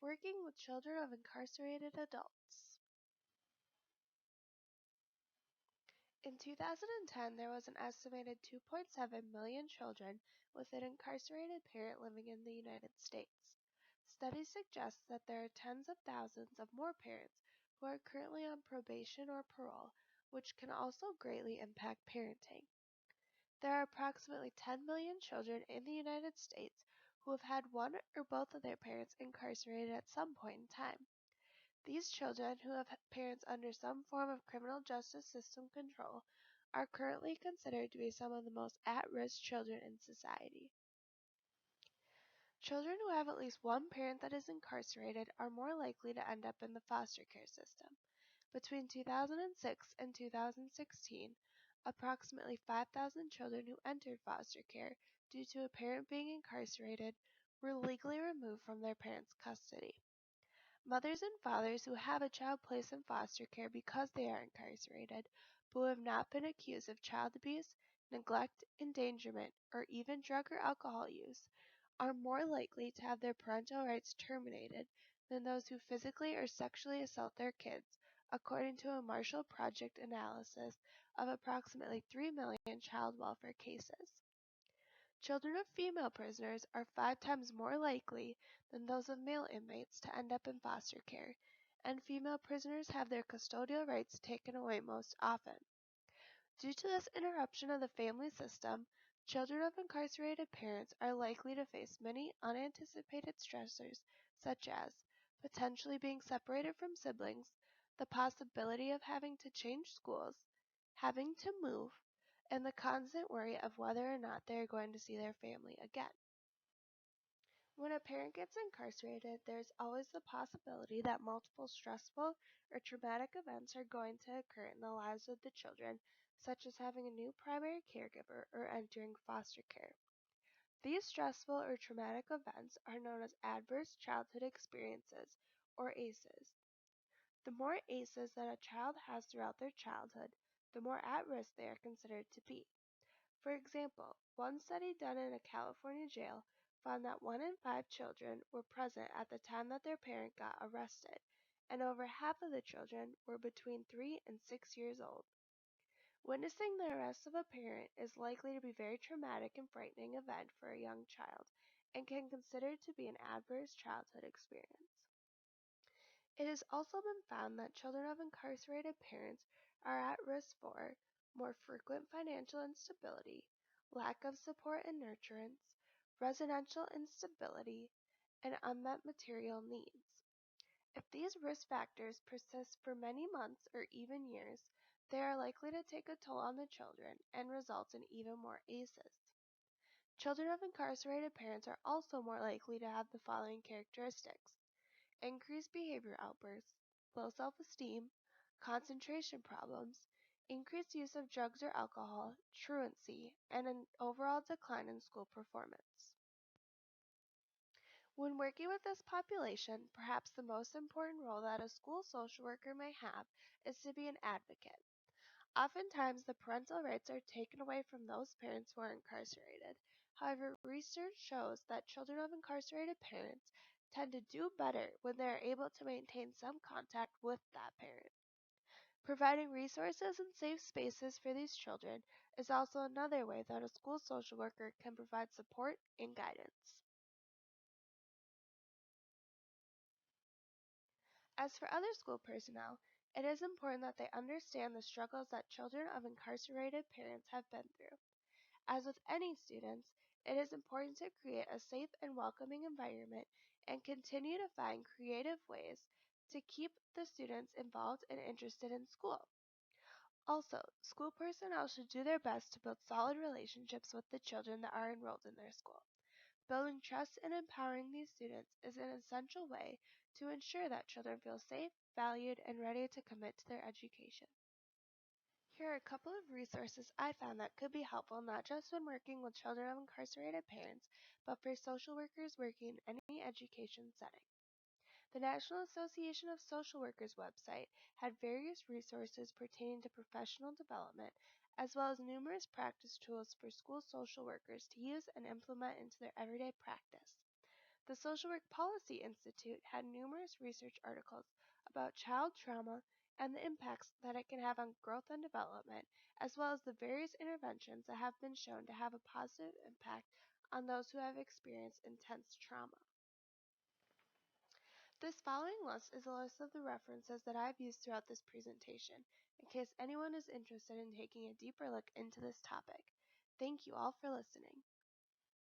working with children of incarcerated adults. In 2010, there was an estimated 2.7 million children with an incarcerated parent living in the United States. Studies suggest that there are tens of thousands of more parents who are currently on probation or parole, which can also greatly impact parenting. There are approximately 10 million children in the United States who have had one or both of their parents incarcerated at some point in time. These children, who have parents under some form of criminal justice system control, are currently considered to be some of the most at-risk children in society. Children who have at least one parent that is incarcerated are more likely to end up in the foster care system. Between 2006 and 2016, approximately 5,000 children who entered foster care due to a parent being incarcerated were legally removed from their parents' custody. Mothers and fathers who have a child placed in foster care because they are incarcerated, but who have not been accused of child abuse, neglect, endangerment, or even drug or alcohol use, are more likely to have their parental rights terminated than those who physically or sexually assault their kids, according to a Marshall Project analysis of approximately 3 million child welfare cases. Children of female prisoners are 5 times more likely than those of male inmates to end up in foster care, and female prisoners have their custodial rights taken away most often. Due to this interruption of the family system, children of incarcerated parents are likely to face many unanticipated stressors, such as potentially being separated from siblings, the possibility of having to change schools, having to move, and the constant worry of whether or not they are going to see their family again. When a parent gets incarcerated, there is always the possibility that multiple stressful or traumatic events are going to occur in the lives of the children, such as having a new primary caregiver or entering foster care. These stressful or traumatic events are known as adverse childhood experiences, or ACEs. The more ACEs that a child has throughout their childhood, the more at risk they are considered to be. For example, one study done in a California jail found that 1 in 5 children were present at the time that their parent got arrested, and over half of the children were between 3 and 6 years old. Witnessing the arrest of a parent is likely to be a very traumatic and frightening event for a young child, and can be considered to be an adverse childhood experience. It has also been found that children of incarcerated parents are at risk for more frequent financial instability, lack of support and nurturance, residential instability, and unmet material needs. If these risk factors persist for many months or even years, they are likely to take a toll on the children and result in even more ACEs. Children of incarcerated parents are also more likely to have the following characteristics: increased behavior outbursts, low self-esteem, concentration problems, increased use of drugs or alcohol, truancy, and an overall decline in school performance. When working with this population, perhaps the most important role that a school social worker may have is to be an advocate. Oftentimes, the parental rights are taken away from those parents who are incarcerated. However, research shows that children of incarcerated parents tend to do better when they are able to maintain some contact with that parent. Providing resources and safe spaces for these children is also another way that a school social worker can provide support and guidance. As for other school personnel, it is important that they understand the struggles that children of incarcerated parents have been through. As with any students, it is important to create a safe and welcoming environment and continue to find creative ways to keep the students involved and interested in school. Also, school personnel should do their best to build solid relationships with the children that are enrolled in their school. Building trust and empowering these students is an essential way to ensure that children feel safe, valued, and ready to commit to their education. Here are a couple of resources I found that could be helpful not just when working with children of incarcerated parents, but for social workers working in any education setting. The National Association of Social Workers website had various resources pertaining to professional development, as well as numerous practice tools for school social workers to use and implement into their everyday practice. The Social Work Policy Institute had numerous research articles about child trauma and the impacts that it can have on growth and development, as well as the various interventions that have been shown to have a positive impact on those who have experienced intense trauma. This following list is a list of the references that I have used throughout this presentation, in case anyone is interested in taking a deeper look into this topic. Thank you all for listening.